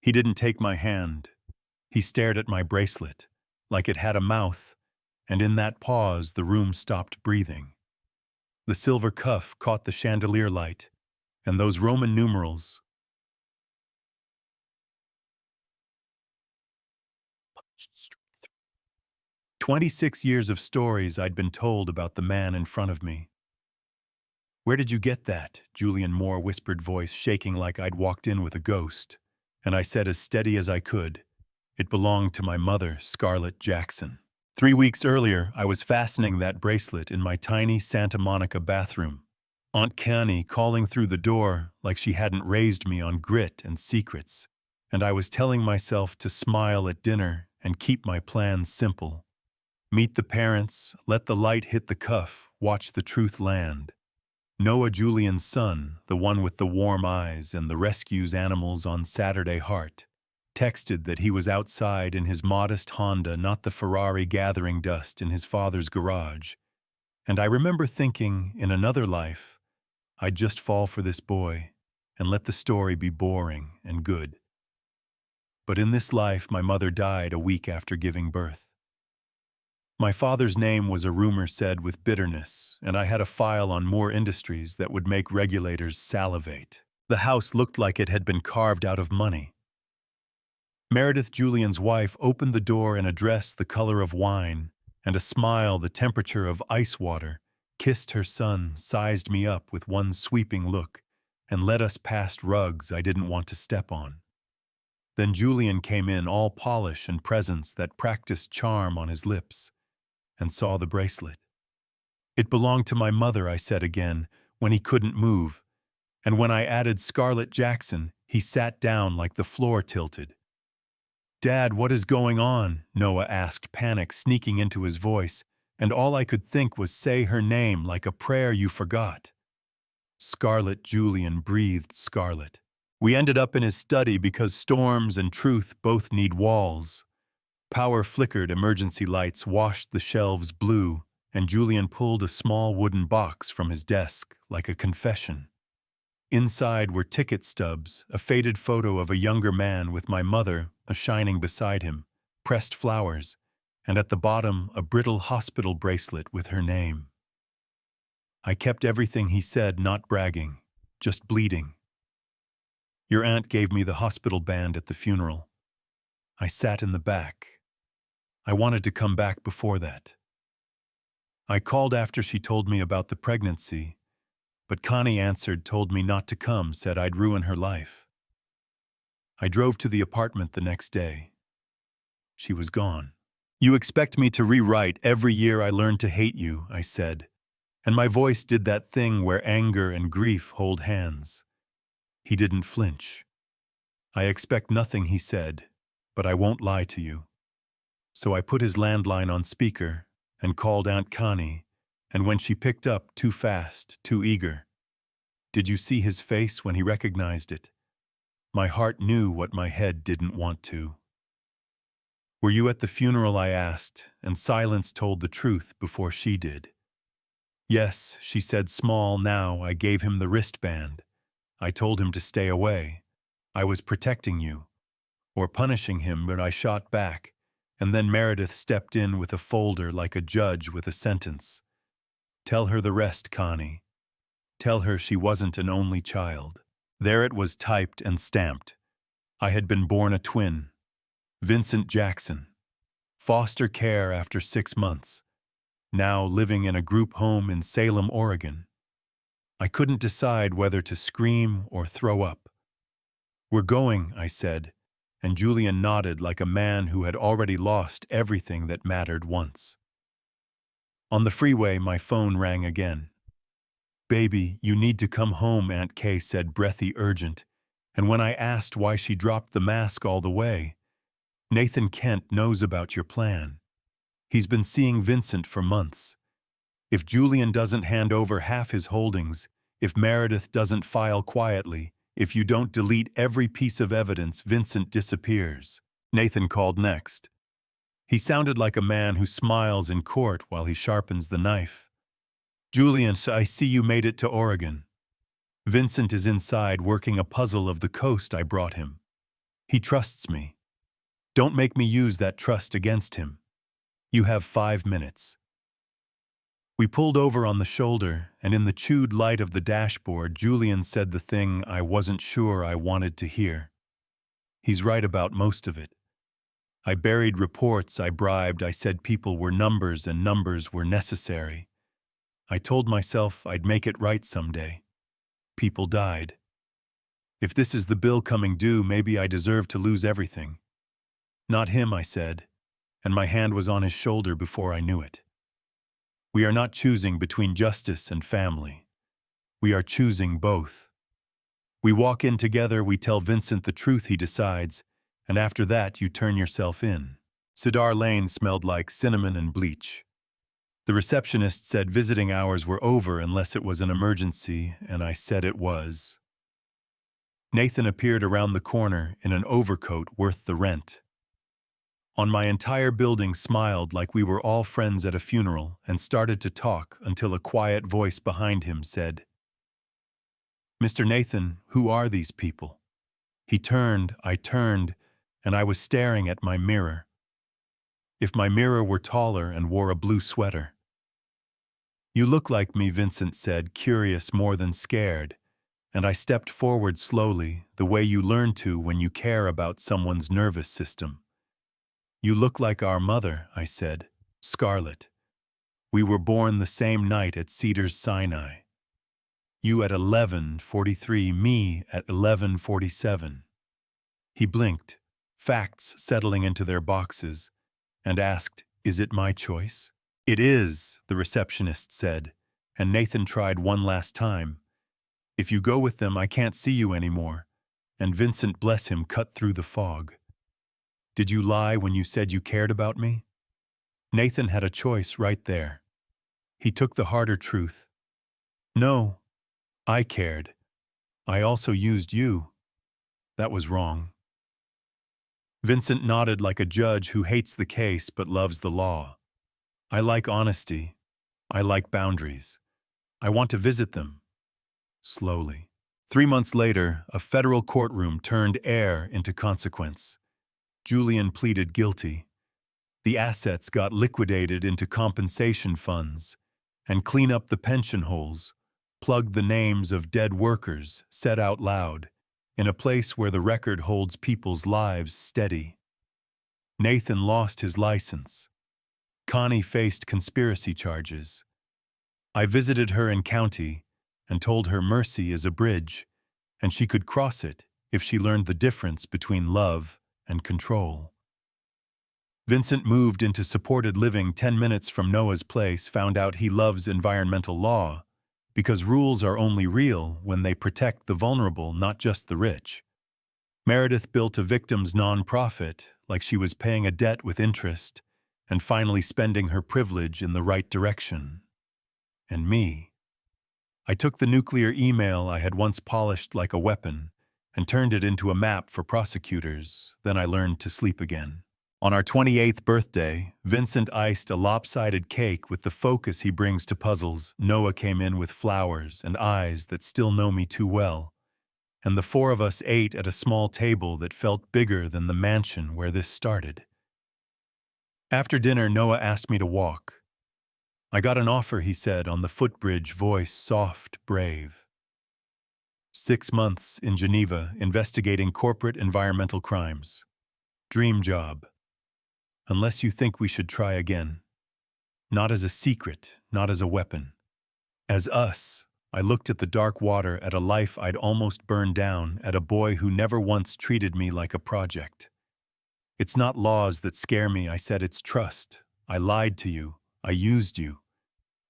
He didn't take my hand. He stared at my bracelet, like it had a mouth, and in that pause the room stopped breathing. The silver cuff caught the chandelier light, and those Roman numerals. 26 years of stories I'd been told about the man in front of me. "Where did you get that?" Julian Moore whispered, voice shaking like I'd walked in with a ghost. And I said as steady as I could, "It belonged to my mother, Scarlett Jackson." 3 weeks earlier, I was fastening that bracelet in my tiny Santa Monica bathroom. Aunt Connie calling through the door like she hadn't raised me on grit and secrets. And I was telling myself to smile at dinner and keep my plans simple. Meet the parents, let the light hit the cuff, watch the truth land. Noah Julian's son, the one with the warm eyes and the rescues animals on Saturday Heart, texted that he was outside in his modest Honda, not the Ferrari gathering dust in his father's garage. And I remember thinking, in another life, I'd just fall for this boy and let the story be boring and good. But in this life, my mother died a week after giving birth. My father's name was, a rumor said, with bitterness, and I had a file on Moore Industries that would make regulators salivate. The house looked like it had been carved out of money. Meredith Julian's wife opened the door in a dress the color of wine, and a smile the temperature of ice water, kissed her son, sized me up with one sweeping look, and led us past rugs I didn't want to step on. Then Julian came in, all polish and presence that practiced charm on his lips, and saw the bracelet. "It belonged to my mother," I said again, when he couldn't move, and when I added Scarlett Jackson, he sat down like the floor tilted. "Dad, what is going on?" Noah asked, panic sneaking into his voice, and all I could think was say her name like a prayer you forgot. Scarlett. Julian breathed Scarlett. We ended up in his study because storms and truth both need walls. Power flickered, emergency lights washed the shelves blue, and Julian pulled a small wooden box from his desk, like a confession. Inside were ticket stubs, a faded photo of a younger man with my mother, shining beside him, pressed flowers, and at the bottom a brittle hospital bracelet with her name. I kept everything he said, not bragging, just bleeding. "Your aunt gave me the hospital band at the funeral. I sat in the back. I wanted to come back before that. I called after she told me about the pregnancy, but Connie answered, told me not to come, said I'd ruin her life. I drove to the apartment the next day. She was gone. You expect me to rewrite every year I learned to hate you," I said, and my voice did that thing where anger and grief hold hands. He didn't flinch. "I expect nothing," he said, "but I won't lie to you." So I put his landline on speaker and called Aunt Connie, and when she picked up, too fast, too eager. Did you see his face when he recognized it? My heart knew what my head didn't want to. "Were you at the funeral?" I asked, and silence told the truth before she did. "Yes," she said, small now. "I gave him the wristband. I told him to stay away. I was protecting you, or punishing him, but I shot back. And then Meredith stepped in with a folder like a judge with a sentence. Tell her the rest, Connie. Tell her she wasn't an only child." There it was, typed and stamped. I had been born a twin. Vincent Jackson. Foster care after 6 months. Now living in a group home in Salem, Oregon. I couldn't decide whether to scream or throw up. "We're going," I said, and Julian nodded like a man who had already lost everything that mattered once. On the freeway, my phone rang again. "Baby, you need to come home," Aunt Kay said, breathy, urgent. And when I asked why she dropped the mask all the way, "Nathan Kent knows about your plan. He's been seeing Vincent for months. If Julian doesn't hand over half his holdings, if Meredith doesn't file quietly, if you don't delete every piece of evidence, Vincent disappears." Nathan called next. He sounded like a man who smiles in court while he sharpens the knife. "Julian, I see you made it to Oregon. Vincent is inside working a puzzle of the coast I brought him. He trusts me. Don't make me use that trust against him. You have 5 minutes. We pulled over on the shoulder, and in the chewed light of the dashboard, Julian said the thing I wasn't sure I wanted to hear. He's right about most of it. I buried reports, I bribed, I said people were numbers and numbers were necessary. I told myself I'd make it right someday. People died. If this is the bill coming due, maybe I deserve to lose everything. Not him, I said, and my hand was on his shoulder before I knew it. We are not choosing between justice and family. We are choosing both. We walk in together, we tell Vincent the truth, he decides, and after that you turn yourself in. Cedar Lane smelled like cinnamon and bleach. The receptionist said visiting hours were over unless it was an emergency, and I said it was. Nathan appeared around the corner in an overcoat worth the rent. On my entire building smiled like we were all friends at a funeral and started to talk until a quiet voice behind him said, "Mr. Nathan, who are these people?" He turned, I turned, and I was staring at my mirror. If my mirror were taller and wore a blue sweater. "You look like me," Vincent said, curious more than scared, and I stepped forward slowly, the way you learn to when you care about someone's nervous system. "You look like our mother," I said, Scarlett. "We were born the same night at Cedars-Sinai. You at 11:43, me at 11:47. He blinked, facts settling into their boxes, and asked, "Is it my choice?" "It is," the receptionist said, and Nathan tried one last time. "If you go with them, I can't see you anymore," and Vincent, bless him, cut through the fog. "Did you lie when you said you cared about me?" Nathan had a choice right there. He took the harder truth. "No, I cared. I also used you. That was wrong." Vincent nodded like a judge who hates the case but loves the law. "I like honesty. I like boundaries. I want to visit them." Slowly. 3 months later, a federal courtroom turned air into consequence. Julian pleaded guilty. The assets got liquidated into compensation funds, and clean up the pension holes, plug the names of dead workers, said out loud, in a place where the record holds people's lives steady. Nathan lost his license. Connie faced conspiracy charges. I visited her in county and told her mercy is a bridge, and she could cross it if she learned the difference between love and control. Vincent moved into supported living 10 minutes from Noah's place, found out he loves environmental law, because rules are only real when they protect the vulnerable, not just the rich. Meredith built a victims' nonprofit like she was paying a debt with interest and finally spending her privilege in the right direction. And me. I took the nuclear email I had once polished like a weapon and turned it into a map for prosecutors. Then I learned to sleep again. On our 28th birthday, Vincent iced a lopsided cake with the focus he brings to puzzles. Noah came in with flowers and eyes that still know me too well, and the 4 of us ate at a small table that felt bigger than the mansion where this started. After dinner, Noah asked me to walk. "I got an offer," he said, on the footbridge, voice soft, brave. 6 months in Geneva, investigating corporate environmental crimes. Dream job. Unless you think we should try again. Not as a secret, not as a weapon. As us. I looked at the dark water, at a life I'd almost burned down, at a boy who never once treated me like a project. "It's not laws that scare me," I said, "it's trust. I lied to you. I used you.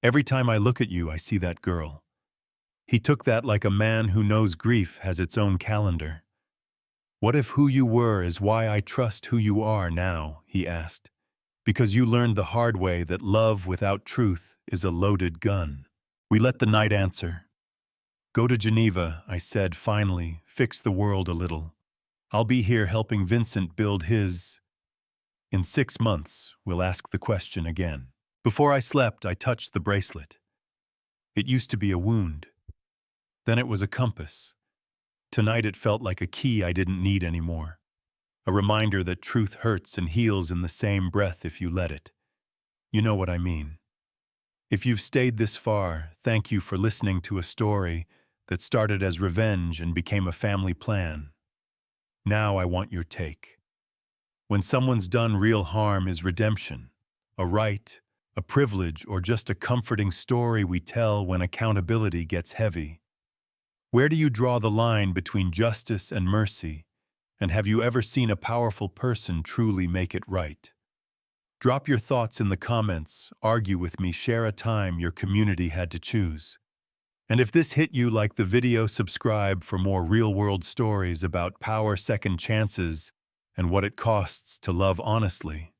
Every time I look at you, I see that girl." He took that like a man who knows grief has its own calendar. "What if who you were is why I trust who you are now?" he asked. "Because you learned the hard way that love without truth is a loaded gun." We let the night answer. "Go to Geneva," I said finally, "fix the world a little. I'll be here helping Vincent build his. In 6 months, we'll ask the question again." Before I slept, I touched the bracelet. It used to be a wound. Then it was a compass. Tonight it felt like a key I didn't need anymore. A reminder that truth hurts and heals in the same breath if you let it. You know what I mean. If you've stayed this far, thank you for listening to a story that started as revenge and became a family plan. Now I want your take. When someone's done real harm, is redemption a right, a privilege, or just a comforting story we tell when accountability gets heavy? Where do you draw the line between justice and mercy? And have you ever seen a powerful person truly make it right? Drop your thoughts in the comments, argue with me, share a time your community had to choose. And if this hit you like the video, subscribe for more real-world stories about power, second chances, and what it costs to love honestly.